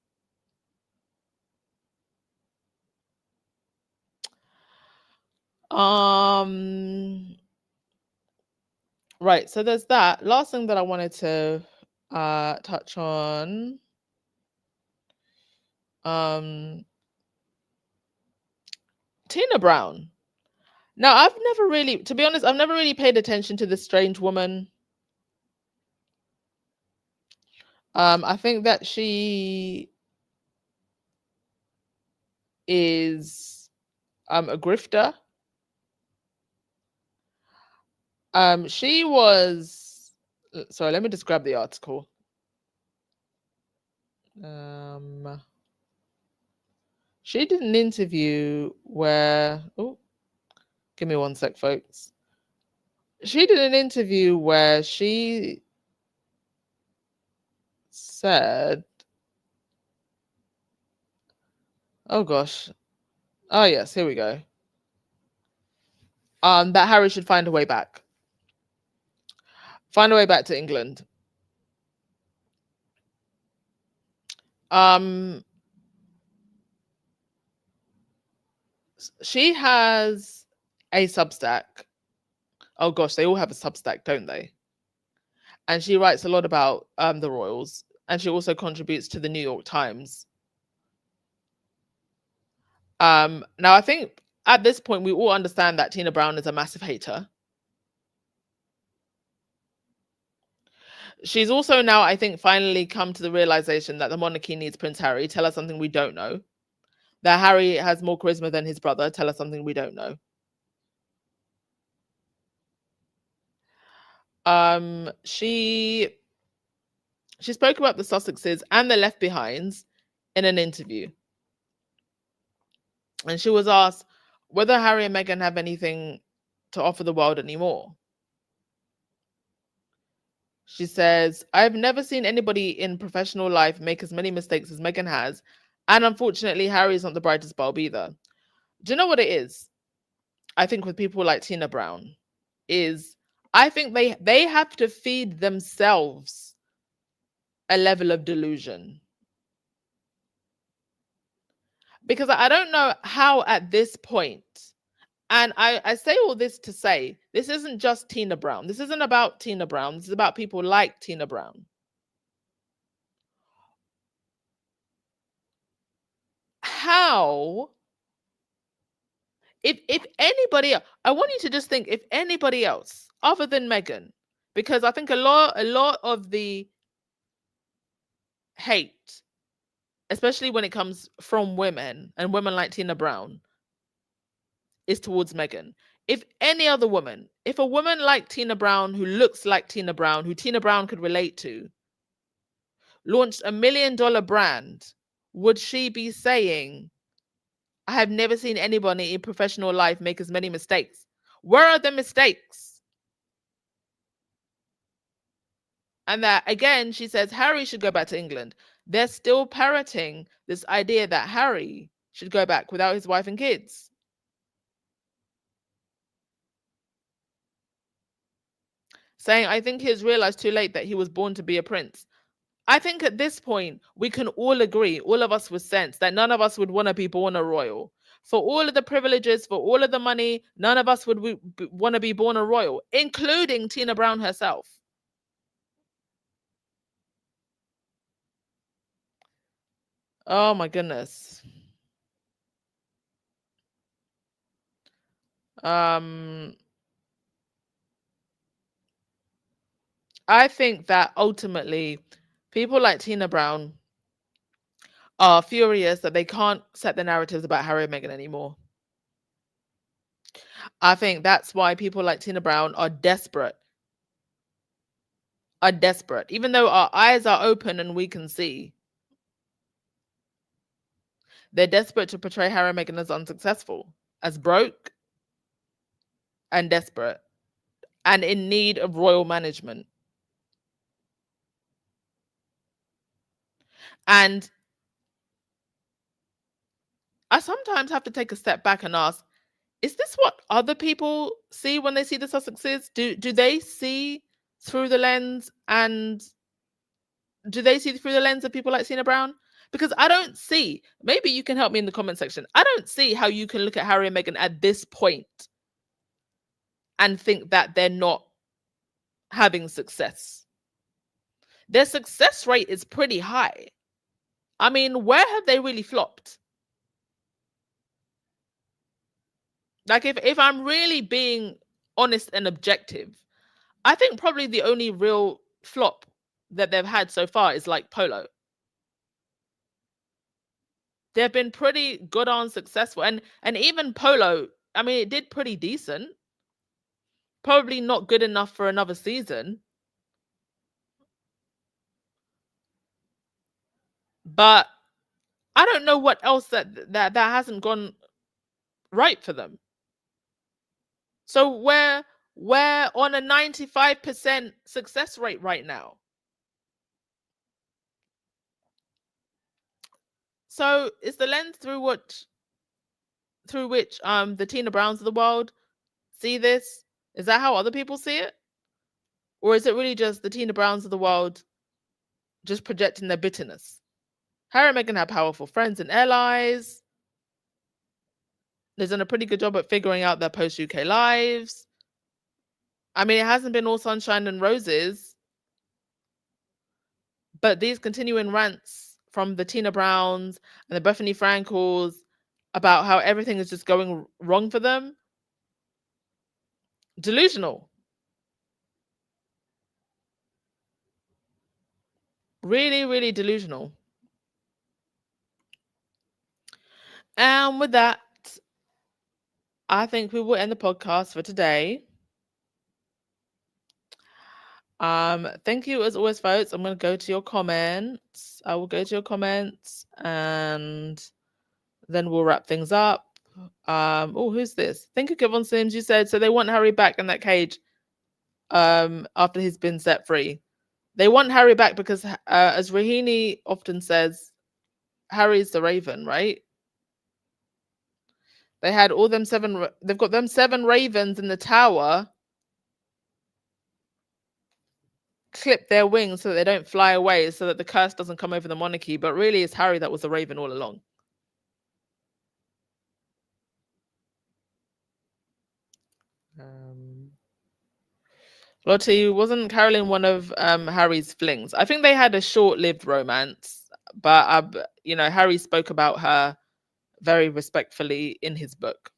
Right, so there's that. Last thing that I wanted to touch on. Tina Brown. Now, I've never really, to be honest, I've never really paid attention to this strange woman. I think that she is a grifter. She was, sorry, let me just grab the article. She did an interview where, give me one sec, folks. She did an interview where she said, oh gosh, oh yes, here we go. That Harry should find a way back. Find a way back to England. She has a Substack. Oh gosh, they all have a Substack, don't they? And she writes a lot about the royals, and she also contributes to the New York Times. Now I think at this point we all understand that Tina Brown is a massive hater. She's also now, I think, finally come to the realization that the monarchy needs Prince Harry. Tell us something we don't know. That Harry has more charisma than his brother. Tell us something we don't know. She spoke about the Sussexes and the Left Behinds in an interview. And she was asked whether Harry and Meghan have anything to offer the world anymore. She says, I've never seen anybody in professional life make as many mistakes as Meghan has, And unfortunately, Harry's not the brightest bulb either. Do you know what it is? I think with people like Tina Brown is I think they have to feed themselves a level of delusion. Because I don't know how at this point, and I say all this to say, this isn't just Tina Brown. This isn't about Tina Brown. This is about people like Tina Brown. How, if anybody, I want you to just think if anybody else other than Meghan, because I think a lot of the hate, especially when it comes from women and women like Tina Brown, is towards Meghan. If any other woman, if a woman like Tina Brown, who looks like Tina Brown, who Tina Brown could relate to, launched $1 million brand, would she be saying, I have never seen anybody in professional life make as many mistakes? Where are the mistakes? And that, again, she says Harry should go back to England. They're still parroting this idea that Harry should go back without his wife and kids. Saying, I think he has realized too late that he was born to be a prince. I think at this point, we can all agree, all of us with sense, that none of us would want to be born a royal. For all of the privileges, for all of the money, none of us would want to be born a royal, including Tina Brown herself. Oh my goodness. I think that ultimately people like Tina Brown are furious that they can't set the narratives about Harry and Meghan anymore. I think that's why people like Tina Brown are desperate. Even though our eyes are open and we can see. They're desperate to portray Harry and Meghan as unsuccessful, as broke, and desperate, and in need of royal management. And I sometimes have to take a step back and ask, is this what other people see when they see the Sussexes? Do they see through the lens, and do they see through the lens of people like Tina Brown? Because I don't see, maybe you can help me in the comment section. I don't see how you can look at Harry and Meghan at this point and think that they're not having success. Their success rate is pretty high. I mean, where have they really flopped? Like, if I'm really being honest and objective, I think probably the only real flop that they've had so far is like Polo. They've been pretty good on successful, and even Polo, I mean, it did pretty decent. Probably not good enough for another season, but I don't know what else that hasn't gone right for them. So we're on a 95% success rate right now. So is the lens through which the Tina Browns of the world see this? Is that how other people see it? Or is it really just the Tina Browns of the world just projecting their bitterness? Harry and Meghan have powerful friends and allies. They've done a pretty good job at figuring out their post-UK lives. I mean, it hasn't been all sunshine and roses, but these continuing rants from the Tina Browns and the Bethany Frankels about how everything is just going wrong for them, delusional. Really, really delusional. And with that, I think we will end the podcast for today. Thank you as always, folks. I'm going to go to your comments. I will go to your comments and then we'll wrap things up. Oh, who's this? Thank you, Kevin Sims. You said, so they want Harry back in that cage after he's been set free. They want Harry back because, as Rahini often says, Harry's the Raven, right? They had all them they've got them 7 ravens in the tower, clip their wings so that they don't fly away, so that the curse doesn't come over the monarchy. But really, it's Harry that was the Raven all along. Lottie, wasn't Caroline one of Harry's flings? I think they had a short-lived romance, but Harry spoke about her very respectfully in his book.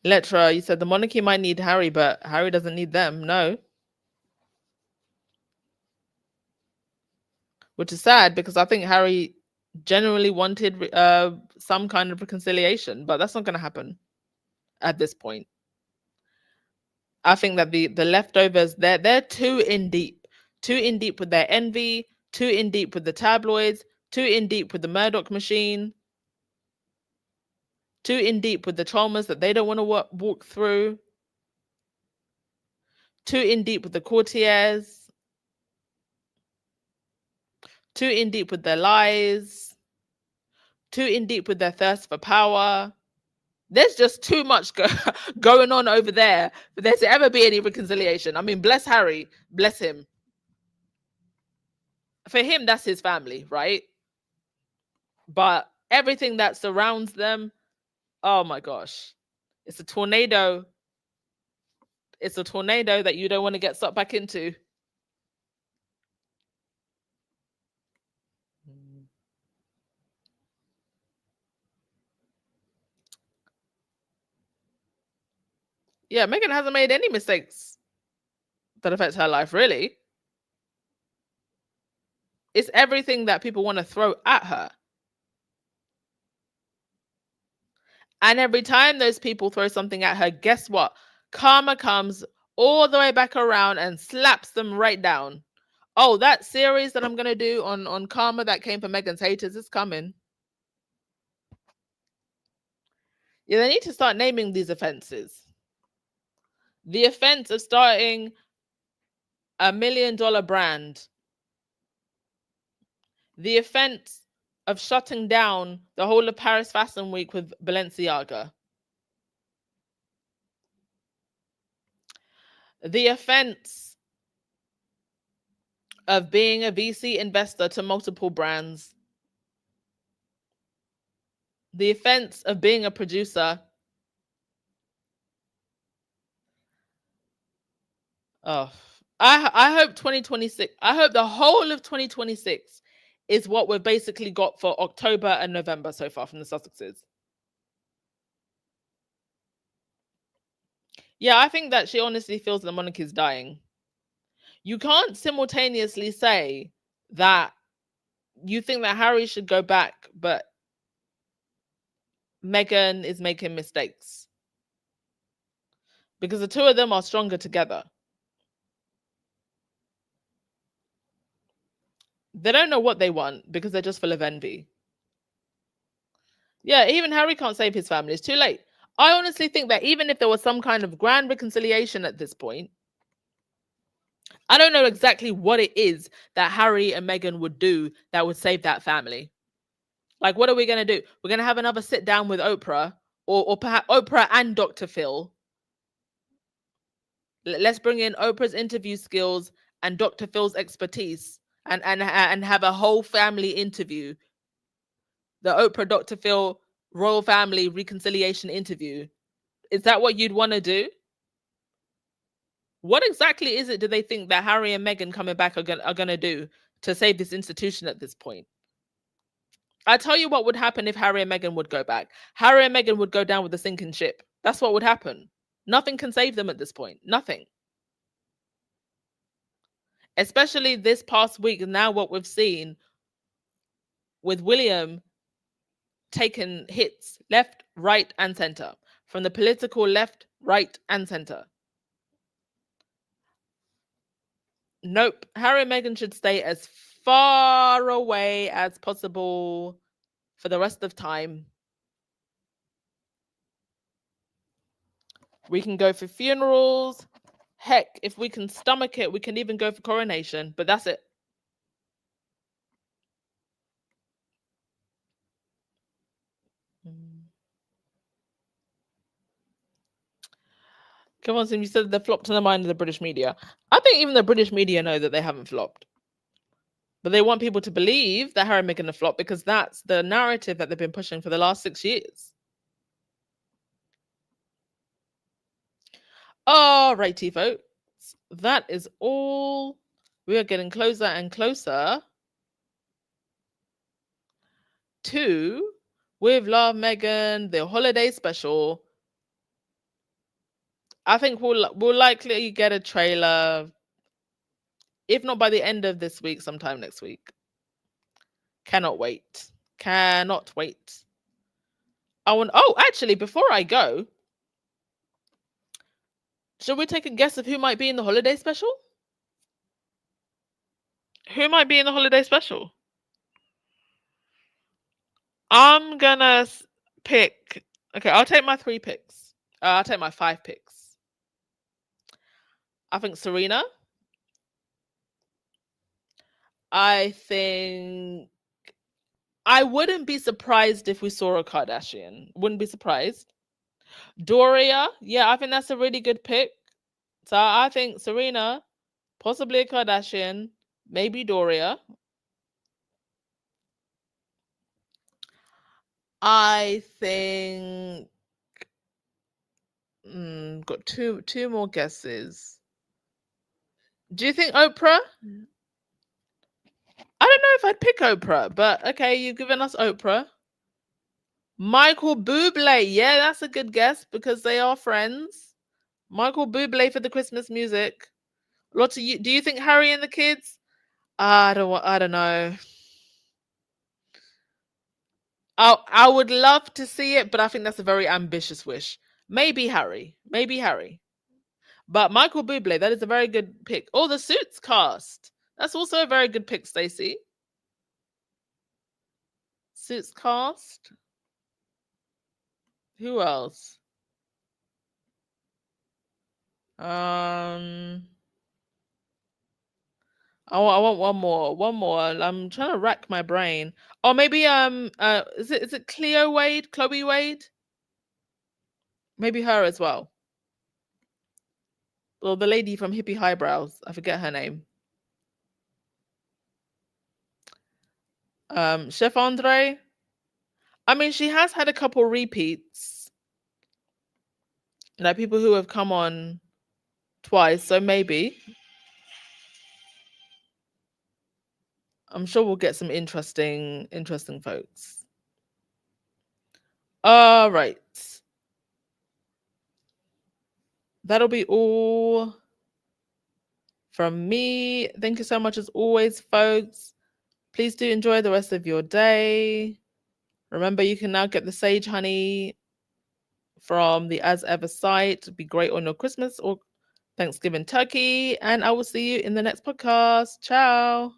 Letra, you said the monarchy might need Harry, but Harry doesn't need them. No. Which is sad, because I think Harry genuinely wanted some kind of reconciliation, but that's not going to happen at this point. I think that the leftovers, they're too in deep with their envy, too in deep with the tabloids, too in deep with the Murdoch machine, too in deep with the traumas that they don't want to walk through, too in deep with the courtiers, too in deep with their lies, too in deep with their thirst for power. There's just too much going on over there for there to ever be any reconciliation. I mean, bless Harry, bless him. For him, that's his family, right? But everything that surrounds them, oh my gosh, it's a tornado. It's a tornado that you don't want to get sucked back into. Yeah, Meghan hasn't made any mistakes that affect her life, really. It's everything that people want to throw at her. And every time those people throw something at her, guess what? Karma comes all the way back around and slaps them right down. Oh, that series that I'm going to do on karma that came from Meghan's haters is coming. Yeah, they need to start naming these offenses. The offense of starting a $1 million brand. The offense of shutting down the whole of Paris Fashion Week with Balenciaga. The offense of being a VC investor to multiple brands. The offense of being a producer. Oh, I hope 2026, I hope the whole of 2026 is what we've basically got for October and November so far from the Sussexes. Yeah, I think that she honestly feels the monarchy is dying. You can't simultaneously say that you think that Harry should go back, but Meghan is making mistakes. Because the two of them are stronger together. They don't know what they want because they're just full of envy. Yeah, even Harry can't save his family. It's too late. I honestly think that even if there was some kind of grand reconciliation at this point, I don't know exactly what it is that Harry and Meghan would do that would save that family. Like, what are we going to do? We're going to have another sit down with Oprah, or perhaps Oprah and Dr. Phil. Let's bring in Oprah's interview skills and Dr. Phil's expertise, and have a whole family interview. The Oprah Dr. Phil royal family reconciliation interview. Is that what you'd want to do? What exactly is it do they think that Harry and Meghan coming back are going to do to save this institution at this point? I tell you what would happen if Harry and Meghan would go back. Harry and Meghan would go down with the sinking ship. That's what would happen. Nothing can save them at this point. Nothing. Especially this past week, now what we've seen with William taking hits left, right, and center. From the political left, right, and center. Nope. Harry and Meghan should stay as far away as possible for the rest of time. We can go for funerals. Heck, if we can stomach it, we can even go for coronation, but that's it. Come on, Sim, you said they flopped in the mind of the British media. I think even the British media know that they haven't flopped. But they want people to believe that Harry and Meghan have flopped because that's the narrative that they've been pushing for the last 6 years. All righty, folks. That is all. We are getting closer and closer to With Love, Meghan, the holiday special. I think we'll likely get a trailer, if not by the end of this week, sometime next week. Cannot wait. Cannot wait. Actually, before I go, should we take a guess of who might be in the holiday special? Who might be in the holiday special? I'm gonna pick. Okay, I'll take my 3 picks. I'll take my 5 picks. I think Serena. I think I wouldn't be surprised if we saw a Kardashian. Wouldn't be surprised. Doria, yeah, I think that's a really good pick. So I think Serena, possibly a Kardashian, maybe Doria. I think got two more guesses. Do you think Oprah? I don't know if I'd pick Oprah, but okay, you've given us Oprah. Michael Bublé, yeah, that's a good guess because they are friends. Michael Bublé for the Christmas music. Do you think Harry and the kids? I don't know. I would love to see it, but I think that's a very ambitious wish. Maybe Harry. But Michael Bublé, that is a very good pick. Oh, the Suits cast. That's also a very good pick, Stacey. Suits cast. Who else? I want one more. One more. I'm trying to rack my brain. Or maybe is it Chloe Wade? Maybe her as well. Or the lady from Hippie Highbrows. I forget her name. Chef Andre. I mean, she has had a couple repeats. Like people who have come on twice, so maybe. I'm sure we'll get some interesting folks. All right. That'll be all from me. Thank you so much as always, folks. Please do enjoy the rest of your day. Remember, you can now get the sage honey from the As Ever site. It'd be great on your Christmas or Thanksgiving turkey. And I will see you in the next podcast. Ciao.